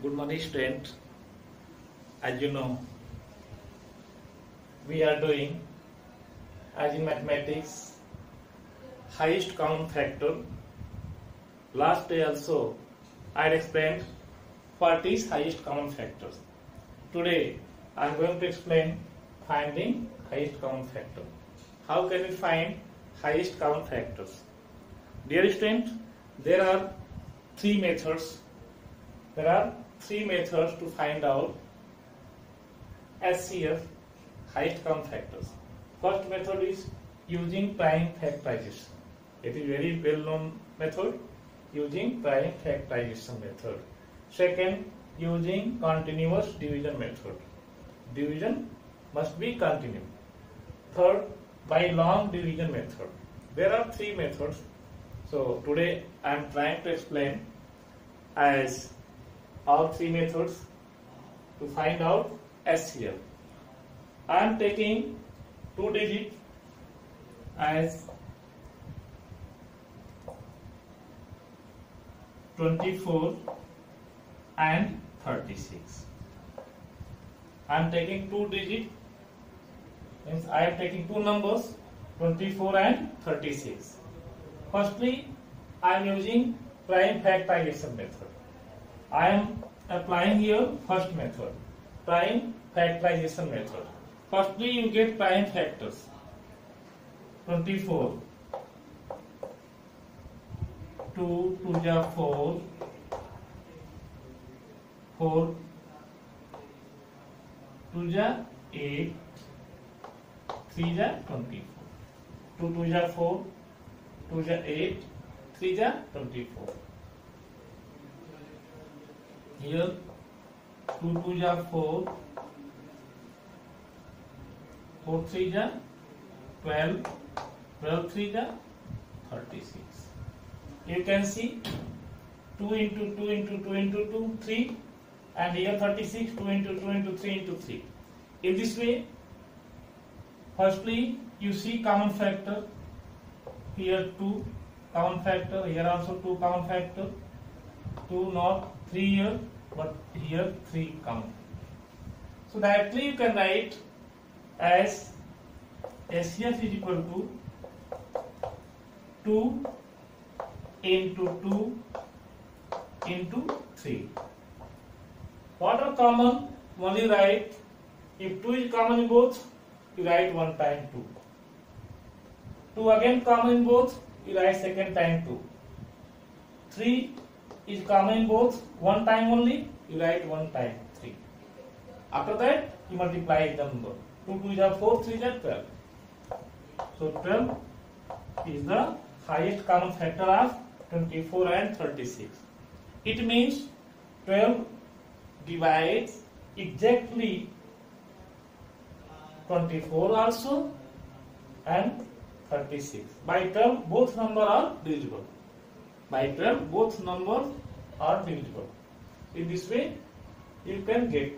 Good morning, student. As you know, we are doing, as in mathematics, highest common factor. Last day also, I explained what is highest common factor. Today, I am going to explain finding highest common factor. How can we find highest common factors? Dear student, there are three methods. There are three methods to find out HCF, highest common factors. First method is using prime factorization. It is very well known method, using prime factorization method. Second, using continuous division method. Division must be continuous. Third, by long division method. There are three methods. So today I am trying to explain as all three methods to find out HCF. I am taking two digits as 24 and 36. I am taking two digits, means I am taking two numbers 24 and 36. Firstly, I am using prime factorization method. I am applying here first method, prime factorization method. Firstly, you get prime factors. 24, 2 to the 4, 4 to the 8, 3 the 24. 2 to the 4, 2 the 8, 3 the 24. Here 2 to the 4, 4 3 the 12, 12 3 the 36. You can see 2 into 2 into 2 into 2, 3, and here 36, 2 into 2 into 3 into 3. In this way, firstly you see common factor. Here 2 common factor, here also 2 common factor. 2 not 3 here, but here 3 common. So directly you can write as HCF is equal to 2 into 2 into 3. What are common? Only write, if 2 is common in both, you write 1 time 2. 2 again common in both, you write second time 2. 3 is common in both, 1 time only, you write 1 time 3. After that, you multiply the number. 2 2 is 4, 3 is 12. So 12 is the highest common factor of 24 and 36. It means 12 divides exactly 24 also and 36. By 12 both numbers are divisible. By 12 both numbers are divisible. In this way you can get.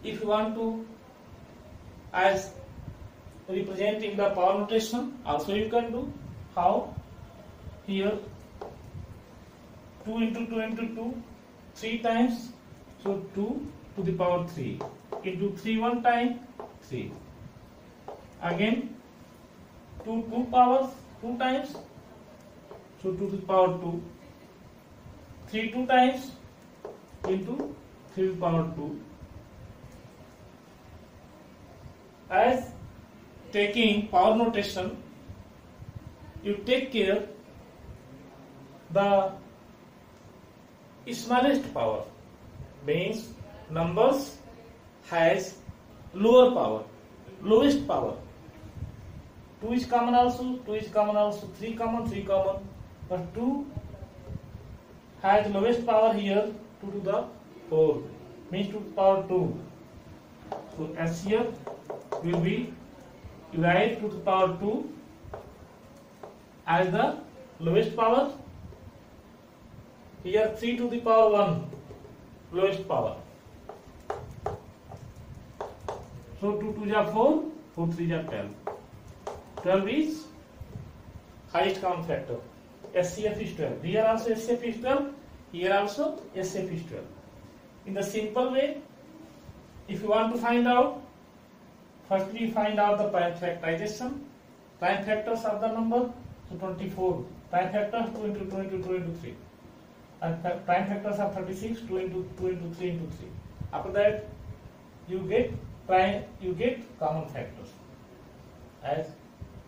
If you want to as represent in the power notation, also you can do. How? Here 2 into 2 into 2, 3 times, so 2 to the power 3 into 3 one time, 3. Again 2 powers 2 times, so 2 to the power 2. 3 2 times into 3 to the power 2. As taking power notation, you take care the smallest power, means numbers has lower power, lowest power. 2 is common also, 2 is common also, 3 common, 3 common, but 2 has lowest power here, 2 to the 4, means 2 to the power 2. So HCF will be, you write 2 to the power 2 as the lowest power. Here 3 to the power 1, lowest power. So 2 2 is 4, 4 3 is 12. 12 is highest common factor. HCF is 12. Here also HCF is 12. Here also HCF is 12. In the simple way, if you want to find out, firstly find out the prime factorization. Prime factors of the number, so 24. Prime factors 2 into 2 into 2 into 3. And prime factors are 36, 2 into 2 into 3 into 3. After that, you get common factors. As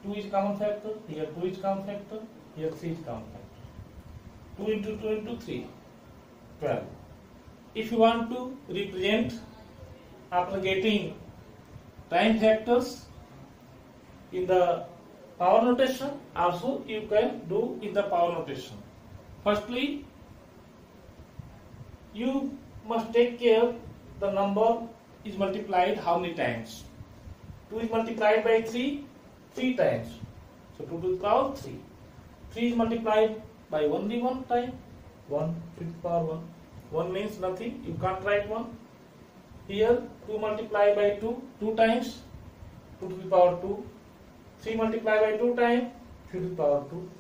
2 is common factor, here 2 is common factor, here 3 is common factor. 2 into 2 into 3, 12. If you want to represent after getting prime factors in the power notation, also you can do in the power notation. Firstly, you must take care the number is multiplied how many times. 2 is multiplied by 3 times. So 2 to the power 3. 3 is multiplied by only one time, 1 to the power 1. 1 means nothing, you can't write 1. Here 2 multiplied by 2 times, 2 to the power 2. 3 multiplied by 2 times, 3 to the power 2.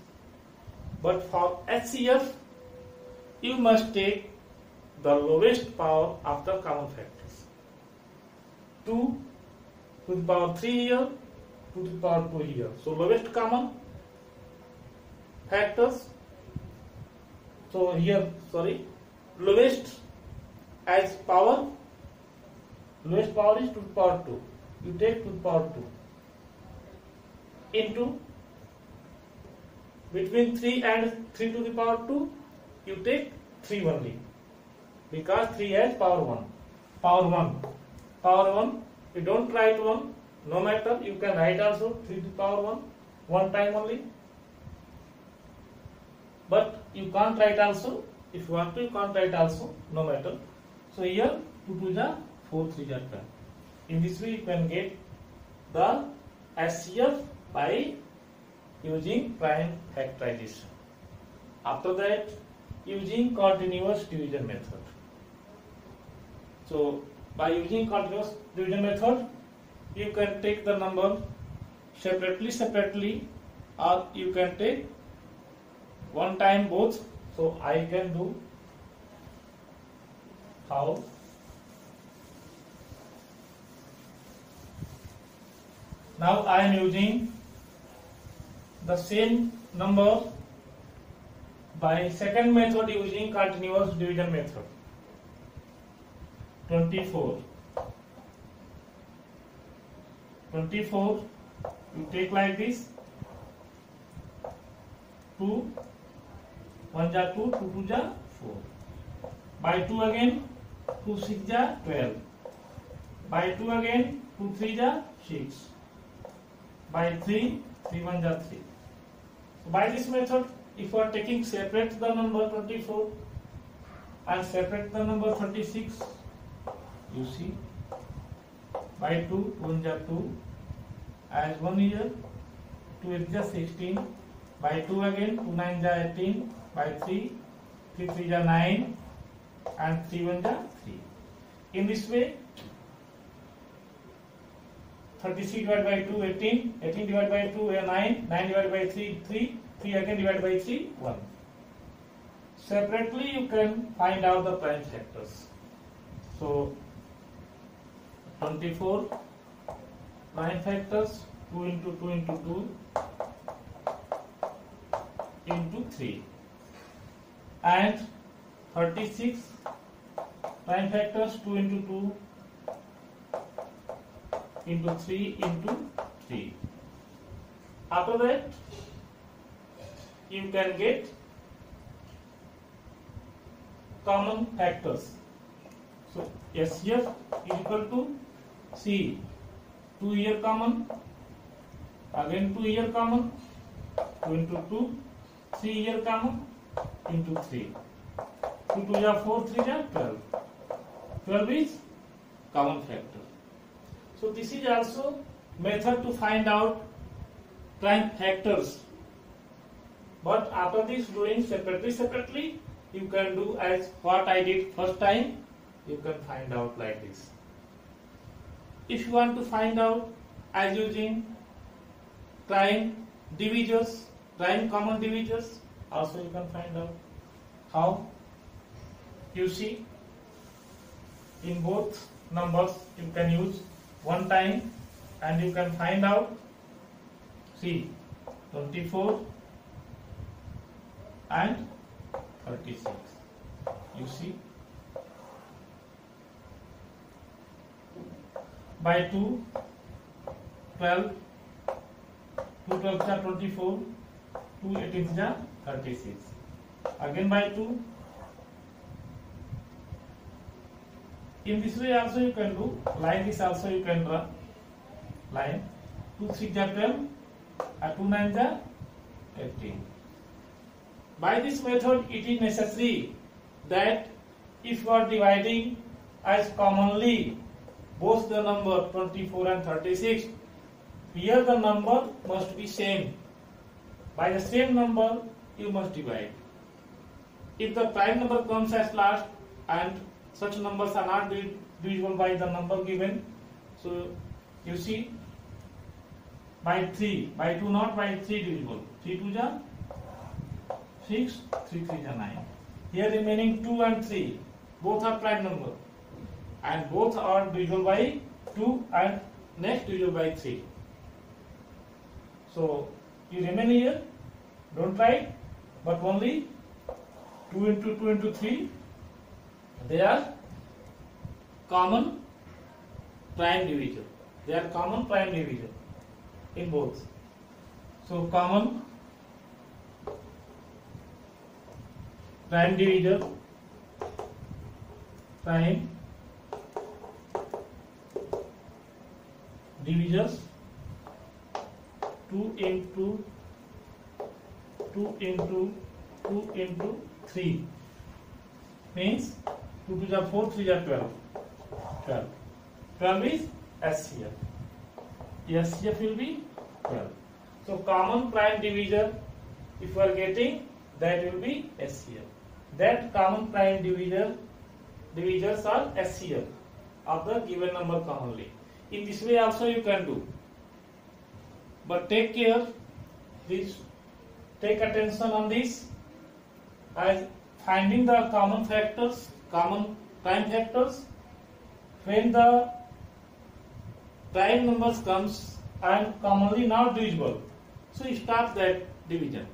But for HCF, you must take the lowest power of the common factors. 2 to the power 3 here, 2 to the power 2 here. So lowest common factors. So here, lowest as power, lowest power is 2 to the power 2. You take 2 to the power 2 into between 3 and 3 to the power 2, you take 3 only, because 3 has power 1. Power 1, you don't write 1, no matter, you can write also 3 to the power 1 time only. But you can't write also, if you want to, you can't write also, no matter. So here 2 to the 4, 3 are 10. In this way you can get the HCF by using prime factorization. After that, using continuous division method. So by using continuous division method, you can take the number separately, or you can take one time both. So I can do how. Now I am using the same number by second method using continuous division method. 24, you take like this, 2, 1 ja 2, 2 2 ja 4. By 2 again, 2 6 ja 12. By 2 again, 2 3 ja 6. By 3, 3 1 ja 3. So by this method, if you are taking separate the number 24 and separate the number 36, you see, by 2, 1 ja 2, as 1 here, 2 8 ja 16, by 2 again, 2 9 ja 18, by 3, 3 3 ja 9, and 3 1 ja 3. In this way, 36 divided by 2, 18, 18 divided by 2, 9, 9 divided by 3, 3, 3 again divided by 3, 1. Separately, you can find out the prime factors. So, 24 prime factors, 2 into 2 into 2 into 3, and 36 prime factors, 2 into 2 into 3 into 3. After that, you can get common factors. So SCF is equal to C, 2 here common, again 2 here common, 2 into 2, 3 here common, into 3. 2 2 ja 4, 3 ja 12. 12 is common factor. So this is also method to find out prime factors. But after this, doing separately, you can do as what I did first time. You can find out like this. If you want to find out as using prime divisors, prime common divisors, also you can find out how. You see, in both numbers you can use one time and you can find out. See, 24 and 36. You see, by 2, 12, 2 12s are 24, 2 18s are 36. Again by 2. In this way also you can do, like this also you can draw line. 2 3s are 12 and 2 9s are 18. By this method it is necessary that if you are dividing as commonly both the number 24 and 36, here the number must be same. By the same number you must divide. If the prime number comes as last and such numbers are not divisible by the number given, so you see, by 3, by 2 not, by 3 divisible. 3 2s are 6, 3 3s are 9. Here remaining 2 and 3, both are prime number and both are divisible by 2 and next divisible by 3. So you remain here, don't write, but only 2 into 2 into 3, they are common prime divisor. They are common prime divisor in both. So common prime divisor, prime divisors, 2 into 2 into 2 into 3 means 2 2s are 4, 3s are 12. 12 is SCF. SCF will be 12. So common prime divisor, if you are getting, that will be SCF. That common prime divisors are SCF of the given number commonly. In this way also you can do. But take care, this, take attention on this, as finding the common factors, common prime factors, when the prime numbers comes and commonly not divisible, so you start that division.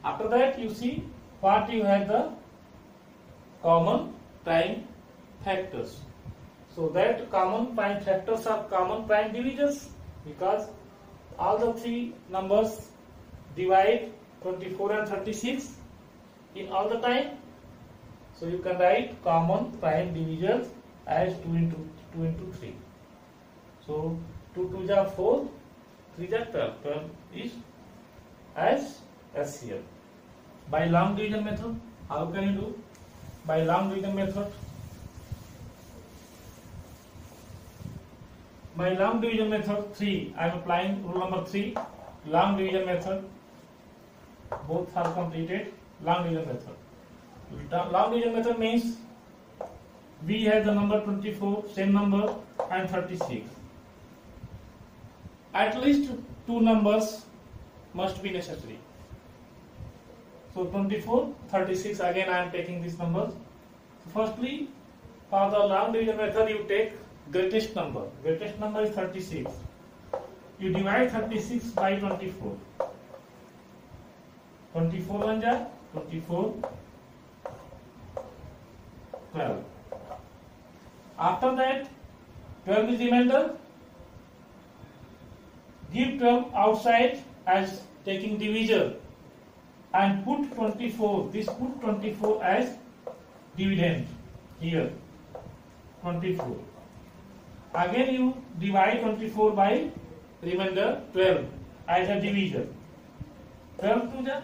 After that you see what you have the common prime factors. So that common prime factors are common prime divisors, because all the three numbers divide 24 and 36 in all the time. So you can write common prime divisors as 2 into 3. So 2 2s are 4, 3s are 12. 12 is as SCF. By long division method, how can you do? By long division method, by long division method 3, I am applying rule number 3. Long division method, both are completed. Long division method. Long division method means we have the number 24, same number, and 36. At least two numbers must be necessary. So 24, 36, again I am taking these numbers. So firstly, for the long division method, you take greatest number. Greatest number is 36. You divide 36 by 24. 24 ones are 24, 12. After that, 12 is remainder. Give 12 outside as taking divisor and put 24. This put 24 as dividend here. 24. Again you divide 24 by remainder 12 as a divisor. 12 to the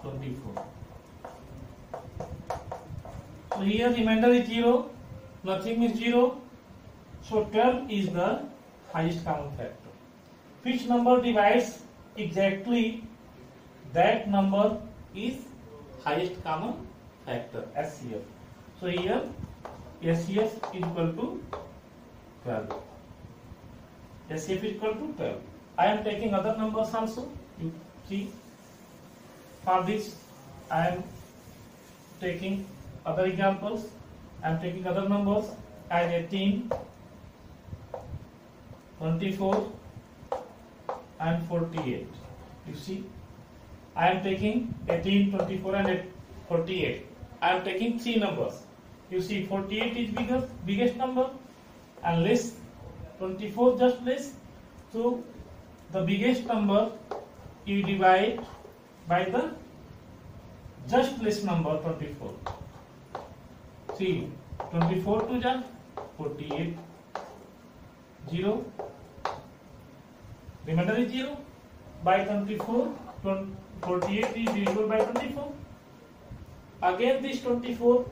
24. So here remainder is 0, nothing is 0. So 12 is the highest common factor. Which number divides exactly that number is highest common factor, SCF. So here SCF is equal to 12. SCF is equal to 12. I am taking other numbers also. You see, for this I am taking other examples. I am taking other numbers as 18, 24 and 48. You see, I am taking 18, 24 and 48. I am taking three numbers. You see, 48 is biggest number and less, 24 just less. So the biggest number you divide by the just less number 24. See, 24 to the 48, 0. Remainder is 0. By 24, 48 is divisible by 24. Again this 24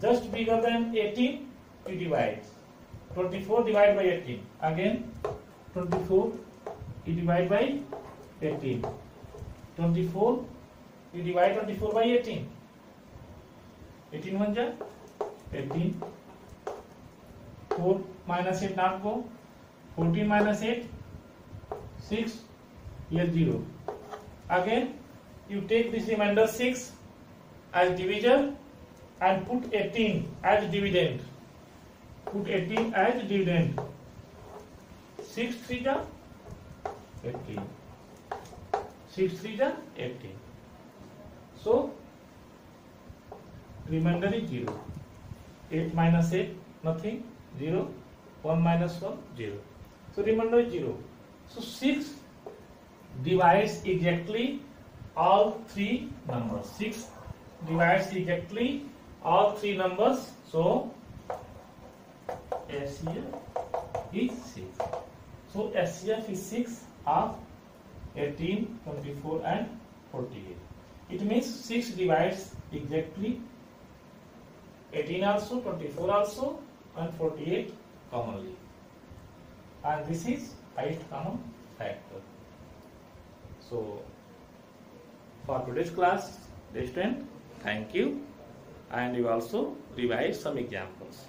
just bigger than 18, you divide. 24 divided by 18. Again 24 you divide by 18. 24 you divide 24 by 18. 18 1 ja 18. 4 minus 8 not go. 14 minus 8 6. Here 0. Again you take this remainder 6 as divisor and put 18 as dividend. Put 18 as dividend. 6 3 ja 18. 6 3 ja 18. So remainder is 0. 8 minus 8 nothing, 0. 1 minus 1 0. So remainder is 0. So 6 divides exactly all three numbers. 6 divides exactly all three numbers. So SCF is 6. So SCF is 6 of 18, 24 and 48. It means 6 divides exactly 18 also, 24 also and 48 commonly. And this is highest common factor. So for today's class, student, thank you, and you also revise some examples.